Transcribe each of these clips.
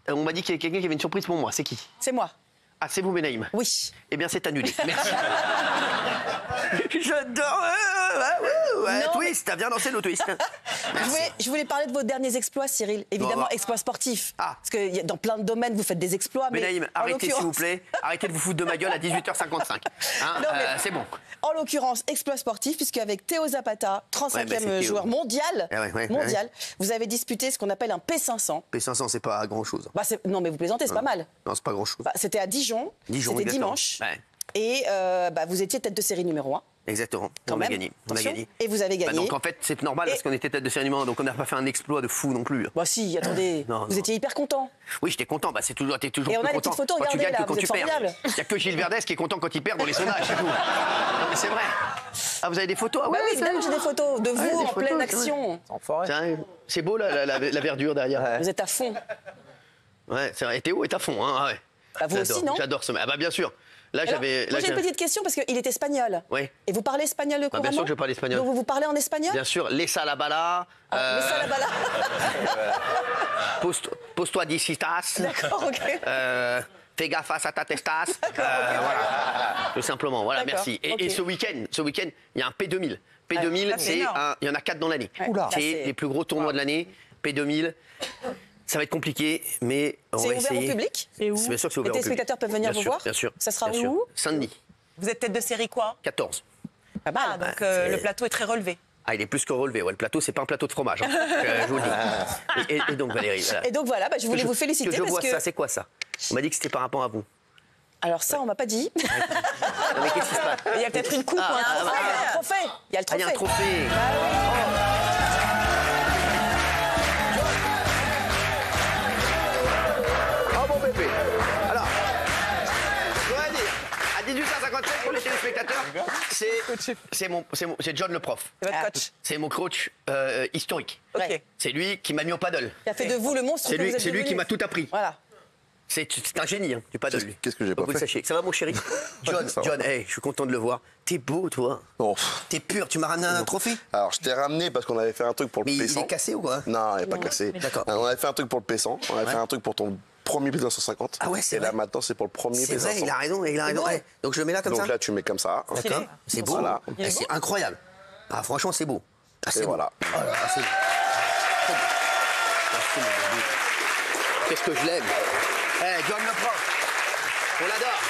On m'a dit qu'il y avait quelqu'un qui avait une surprise pour moi. C'est qui? C'est moi. Ah, c'est vous, Benaïm? Oui. Eh bien, c'est annulé. Merci. J'adore. Non, twist, t'as bien dansé le twist. Je voulais parler de vos derniers exploits, Cyril. Évidemment, Bon, exploits sportifs. Ah. Parce que dans plein de domaines, vous faites des exploits. Benaïm, en arrêtez s'il vous l'occurrence- plaît. Arrêtez de vous foutre de ma gueule à 18h55. Hein, Non, mais- c'est bon. En l'occurrence, exploit sportif, puisque avec Théo Zapata, 35e Ouais, bah, c'est Théo. joueur mondial, Ah ouais, vous avez disputé ce qu'on appelle un P500. P500, c'est pas grand-chose. Bah, non, mais vous plaisantez, c'est pas mal. Non, c'est pas grand-chose. Bah, c'était à Dijon, Dijon, c'était exactement. dimanche. Ouais. Et vous étiez tête de série numéro 1. Exactement. Quand On a même. gagné. On a Attention. gagné. Et vous avez Bah, gagné. donc en fait, c'est normal parce qu'on était tête de série numéro 1, donc on n'a pas fait un exploit de fou non plus. Bah si, attendez, Non, vous non. étiez hyper content. Oui, j'étais content. Bah, t'es toujours Et plus on a les content petites photos, quand tu regardez, gagnes là, que quand vous tu êtes perds. formidables. Il n'y a que Gilles Verdez qui est content quand il perd dans les sondages, c'est tout. Non, mais c'est vrai. Ah, vous avez des photos? Ah Oui, ouais, oui, même j'ai des photos de vous des en photos, pleine c'est action. En forêt. C'est beau la verdure derrière. Vous êtes à fond. Ouais, c'est vrai. Et Théo est à fond, hein. Ah ouais. Bah, vous J'adore, aussi, non? J'adore ce. Ah bah bien sûr. Là, Alors, j'avais. moi, j'ai une petite question parce qu'il est espagnol. Oui. Et vous parlez espagnol couramment? bien sûr que je parle espagnol. Donc vous parlez en espagnol? Bien sûr, laisse la bala. Mais ça là-bas là. Pose-toi dicitas. D'accord, ok. Fais gaffe à ta testas. Voilà. Tout simplement. Voilà, D'accord, merci. Et, ok. et ce week-end, il y a un P2000. P2000, ça, c'est c'est énorme. il y en a 4 dans l'année. Ouais. Oula. C'est Ça, c'est- les plus gros tournois de l'année. P2000. Ça va être compliqué, mais on C'est va ouvert essayer. au public? Et où? C'est bien sûr que c'est Les ouvert au public. téléspectateurs peuvent venir Bien vous sûr, voir? Bien sûr. Ça sera bien sûr. où? Saint-Denis, Vous êtes tête de série quoi? 14. Pas mal. Ah, donc c'est- le plateau est très relevé. Ah, il est plus que relevé. Ouais, le plateau, c'est pas un plateau de fromage. Hein. Je vous le dis. Et donc, Valérie, voilà. Et donc voilà, je voulais vous féliciter Que je parce vois que... ça, c'est quoi ça? On m'a dit que c'était par rapport à vous. Alors ça, on m'a pas dit. Non, mais qu'est-ce qui se passe? Il y a peut-être une coupe ou un Ah, trophée. il y a un trophée. Il y a le Ah, il y a un trophée. trophée. Oh mon bébé. Alors, je voudrais dire, à 18h57 pour les téléspectateurs, c'est John le prof. C'est votre Ah. coach. C'est mon coach historique. Ok. Ouais. C'est lui qui m'a mis au paddle. Qui a fait de vous le monstre C'est que vous lui, êtes c'est lui qui devenu. m'a tout appris. Voilà. C'est un génie hein, du paddle. lui. Qu'est-ce que j'ai Faut pas que vous le fait? sachiez. Ça va mon chéri? John, Ça va. John, hey, je suis content de le voir. T'es beau toi. Bon. T'es pur. Tu m'as ramené un trophée? Alors, je t'ai ramené parce qu'on avait fait un truc pour le Mais il P100. est cassé ou quoi? Non, il n'est pas cassé. D'accord. On avait fait un truc pour le P100. On avait fait un truc pour ton premier P250. Ah ouais, c'est Et là, vrai. maintenant, c'est pour le premier C'est P500. vrai, il a raison, il a raison. beau. Ouais. Donc je le mets là comme Donc ça. là, tu mets comme ça. D'accord. C'est beau. Voilà. Eh, c'est incroyable. Ah, franchement, c'est beau. Ah, c'est Et beau. voilà. Oh là là, c'est beau. C'est beau. Ah, c'est beau. Qu'est-ce que je l'aime. Eh, John le prof. On l'adore.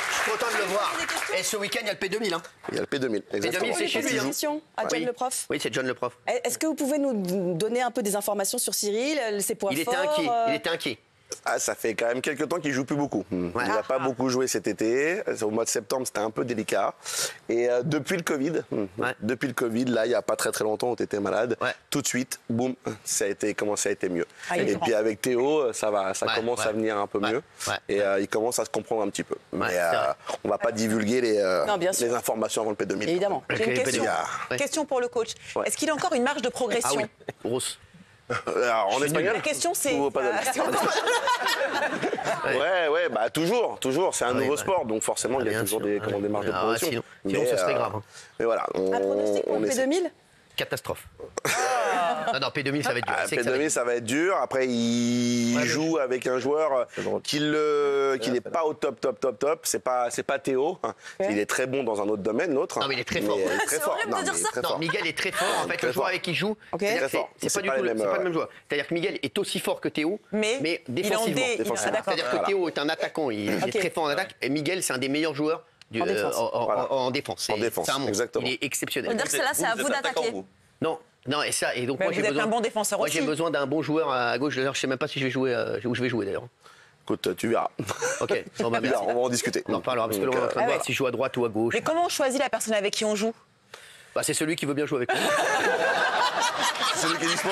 Je suis content de le voir. Et ce week-end, il y a le P2000. Hein. Il y a le P2000. Exactement. c'est chez Poser lui, des hein. questions à John Oui. le prof. Oui, c'est John le prof. Est-ce que vous pouvez nous donner un peu des informations sur Cyril, ses points Il était forts inquiet. Il était inquiet. Ah, ça fait quand même quelques temps qu'il joue plus beaucoup. Il n'a pas beaucoup joué cet été. Au mois de septembre, c'était un peu délicat. Et depuis le Covid, là, il n'y a pas très très longtemps, où tu étais malade, Ouais. tout de suite, boum, ça a été mieux. Ah, il est Et grand. puis avec Théo, ça Ouais, commence ouais. à venir un peu Ouais, mieux. ouais. Et il commence à se comprendre un petit peu. Mais c'est vrai. on va pas divulguer Non, bien sûr. les informations avant le P2000. Évidemment. J'ai une Ok, question. Ouais. Question pour le coach. Est-ce qu'il a encore une marge de Ah progression? oui, grosse. Alors, en espagnol La question c'est. ou au paddle Ouais, bah toujours. C'est un nouveau ouais. sport, donc forcément, il y a Bien toujours sûr, des marges de Ah, progression. sinon, ce serait grave. Hein. Mais voilà, Un pronostic pour le essaie. P2000? Catastrophe. Non, P2000, ça va être dur. Ah, Je sais que ça va être P2000, ça va être dur. Après, il Ouais, mais joue avec un joueur qui n'est pas au top. C'est pas Théo. Il est très bon dans un autre domaine, l'autre. Non, mais il est très fort. il est très C'est fort. horrible de Non, dire mais il est ça. très Non, fort. Miguel est très fort. En fait, Très le joueur fort. avec qui il joue, Ok. c'est-à-dire que Très fort. c'est C'est pas pas du tout les c'est mêmes, pas le même joueur. C'est-à-dire que Miguel est aussi fort que Théo, Mais mais il est en défensivement. dé. Défensivement. D'accord. C'est-à-dire que Voilà. Théo est un attaquant, il est Ok. très fort en attaque, et Miguel, c'est un des meilleurs joueurs En défense. Voilà. en défense. En défense, C'est un monstre. exactement. Il est exceptionnel. C'est-à-dire que c'est là, c'est à vous d'attaquer. Non, et ça, et donc Mais moi vous j'ai êtes besoin. un bon défenseur Moi aussi. j'ai besoin d'un bon joueur à gauche. D'ailleurs, je sais même pas si je vais jouer où je vais jouer d'ailleurs. Écoute, tu verras. Ok. Bon, bah, Tu verras, merci. on va en discuter. On en reparlera parce que là, on est en train de Ah voir ouais. si je joue à droite ou à gauche. Mais comment on choisit la personne avec qui on joue? Bah, c'est celui qui veut bien jouer avec moi. C'est celui qui est dispo.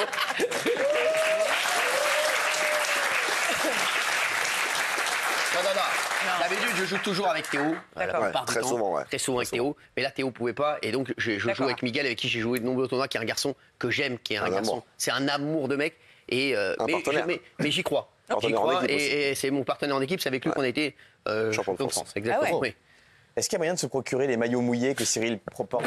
Non. D'habitude, je joue toujours avec Théo. D'accord. La plupart Ouais, très du temps. souvent, ouais. Très souvent avec Théo. Mais là, Théo pouvait pas. Et donc, je joue D'accord. avec Miguel, avec qui j'ai joué de nombreux tournois, qui est un garçon que j'aime, qui est un Un garçon. amour. C'est un amour de mec. Et, partenaire. mais j'y crois. J'y Partenaire en crois. équipe aussi. Et c'est mon partenaire en équipe. C'est avec lui qu'on a été Champion de champion de France. France. Exactement. Ah ouais. Oui. Est-ce qu'il y a moyen de se procurer les maillots mouillés que Cyril propose?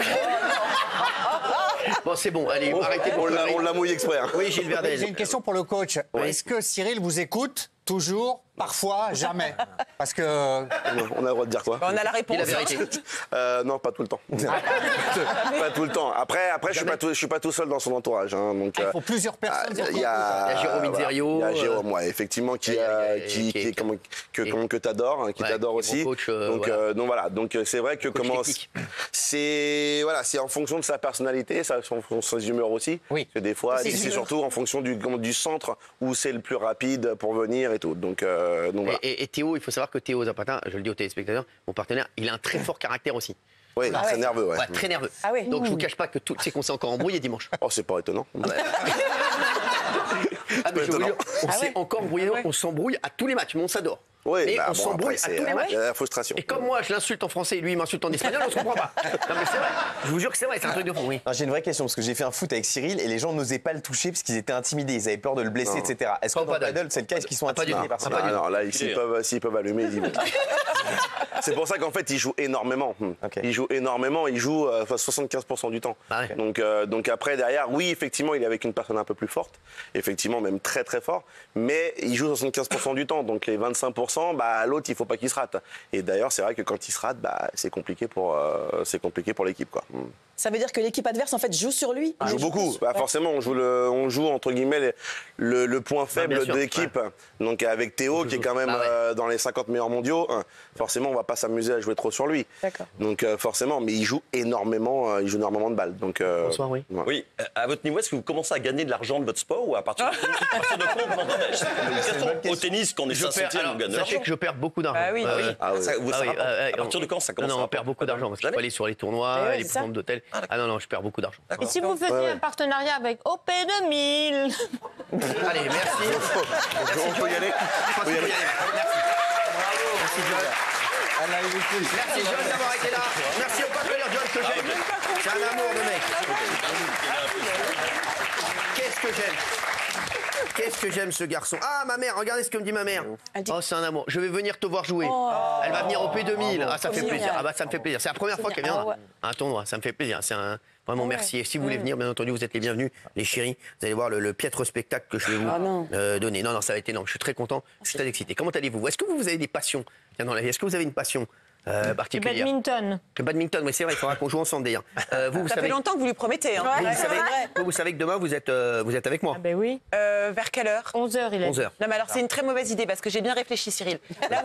Bon, c'est bon, allez, arrêtez. On l'a mouillé exprès. Hein. Oui, Gilles Verdez. J'ai une question pour le coach. Ouais. Est-ce que Cyril vous écoute toujours, parfois, jamais? Parce que... On a le droit de dire quoi? On a la réponse. Dis la vérité. Non, pas tout le temps. Pas tout le temps. Après, je suis pas tout seul dans son entourage. Hein, donc, il faut plusieurs personnes. il y a Jérôme Inzerio. Il y a Jérôme, ouais, effectivement, que t'adores, hein, qui Ouais, t'adore qui est aussi. mon coach, Donc voilà. Donc c'est vrai que comment technique. c'est en fonction de sa personnalité, en fonction de ses humeurs aussi. Oui. Parce que des fois, Ses c'est humeurs. surtout en fonction du centre où c'est le plus rapide pour venir et tout. Donc voilà. Et Théo, il faut savoir que Théo Zapata, je le dis aux téléspectateurs, mon partenaire, il a un très fort caractère aussi. Oui, très nerveux, ouais. Ouais, très nerveux. Ah ouais. Donc je vous cache pas que c'est qu'on s'est encore embrouillé dimanche. Oh, c'est pas étonnant. Ah, mais je vous étonnant. jure, on s'est encore embrouillé, on s'embrouille à tous les matchs, mais on s'adore. Oui, mais bah, on bon, s'embrouille après, à tous les matchs. il y a la frustration. Et comme moi, je l'insulte en français et lui, il m'insulte en espagnol, on se comprend pas. Non, mais c'est vrai. Je vous jure que c'est vrai, c'est un truc de fou, oui. Non, j'ai une vraie question parce que j'ai fait un foot avec Cyril et les gens n'osaient pas le toucher parce qu'ils étaient intimidés, ils avaient peur de le blesser, Non. etc. Est-ce que Pas au dans le paddle. paddle, c'est le cas? Est-ce qu'ils sont Pas du intimidés tout. par ça? Pas du tout. Alors là, s'ils peuvent allumer, ils y vont. C'est pour ça qu'en fait, il joue énormément. Ok. Il joue énormément, il joue 75% du temps. Ah ouais. Donc après, derrière, oui, effectivement, il est avec une personne un peu plus forte, effectivement, même très très fort, mais il joue 75% du temps. Donc les 25%, bah, l'autre, il faut pas qu'il se rate. Et d'ailleurs, c'est vrai que quand il se rate, bah, c'est compliqué pour l'équipe, quoi. Ça veut dire que l'équipe adverse, en fait, joue sur lui. On joue beaucoup. Bah, forcément, on joue entre guillemets le point faible bien sûr, de l'équipe. Donc avec Théo, qui est quand même Ah ouais. dans les 50 meilleurs mondiaux, forcément, on va pas s'amuser à jouer trop sur lui. D'accord. Donc forcément, mais il joue énormément de balles. Donc Bonsoir, oui. ouais. Oui, à votre niveau, est-ce que vous commencez à gagner de l'argent de votre sport ou à partir de quand vous m'entendez? Au tennis, quand on est Je perds, 500e, alors, on gagne de sachez l'argent. que je perds beaucoup d'argent. Ah oui. Ah ouais. Ça rapporte. À partir de quand ça commence Non, à on perd beaucoup d'argent parce qu'il faut aller sur les tournois, ouais, les c'est ça. chambres d'hôtel. Ah non, je perds beaucoup d'argent. Et si vous faisiez un partenariat avec OP2000? Allez, merci. On peut y aller. Je pense qu'il faut y aller. Merci, John. Merci, John, d'avoir été là. Merci au partenaire John que j'aime. C'est un amour de mec. Qu'est-ce que j'aime. Qu'est-ce que j'aime ce garçon. Ah, ma mère, regardez ce que me dit ma mère. Elle dit- Oh, c'est un amour. Je vais venir te voir jouer. Elle va venir au P2000. Ah, ça fait Génial. plaisir. Ah bah, ça me fait plaisir. C'est la première fois qu'elle Ah viendra ouais. à un tournoi. Ça me fait plaisir. C'est un... Vraiment, merci. Et si vous voulez venir, bien entendu, vous êtes les bienvenus, les chéris. Vous allez voir le piètre spectacle que je vais vous Ah non. donner. Non, ça va être énorme. Je suis très content. Je suis très excité. Comment allez-vous? Est-ce que vous avez des passions dans la vie? Est-ce que vous avez une passion Du particulière? badminton. Le badminton, oui, c'est vrai, il faudra qu'on joue ensemble d'ailleurs. Vous Ça fait savez, longtemps que vous lui promettez. Hein. vous savez que demain, vous êtes avec moi. Ah ben oui. Vers quelle heure? 11h, il a dit. 11h. Non mais alors c'est une très mauvaise idée parce que j'ai bien réfléchi Cyril. Là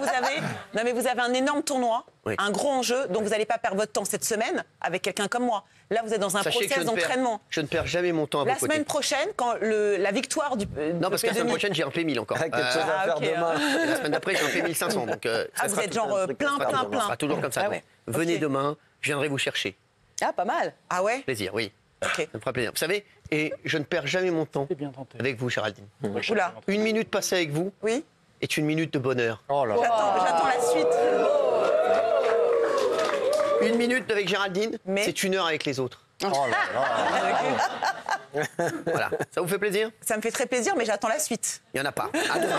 vous avez un énorme tournoi, Oui. un gros enjeu, donc vous n'allez pas perdre votre temps cette semaine avec quelqu'un comme moi. Là vous êtes dans un Sachez que process d'entraînement. je ne perds jamais mon temps à La vos côtés. semaine prochaine, quand la victoire du Non, parce que la semaine prochaine, j'ai un P1000 encore. Quelque chose à faire ok, demain. Et la semaine d'après, j'ai un P1500. Donc, ça vous sera êtes tout- genre plein. Ça sera toujours comme ça. Ah ouais. Donc, venez Ok. demain, je viendrai vous chercher. Ah, pas mal. Ah ouais? Plaisir, oui. Ok. Ça me fera plaisir. Vous savez, et je ne perds jamais mon temps avec vous, Géraldine. Oula. Une minute passée avec vous Oui. est une minute de bonheur. Oh là là. J'attends la suite. Une minute avec Géraldine, Mais- c'est une heure avec les autres. Oh là là. Voilà. Ça vous fait plaisir? Ça me fait très plaisir, mais j'attends la suite. Il n'y en a pas. À demain.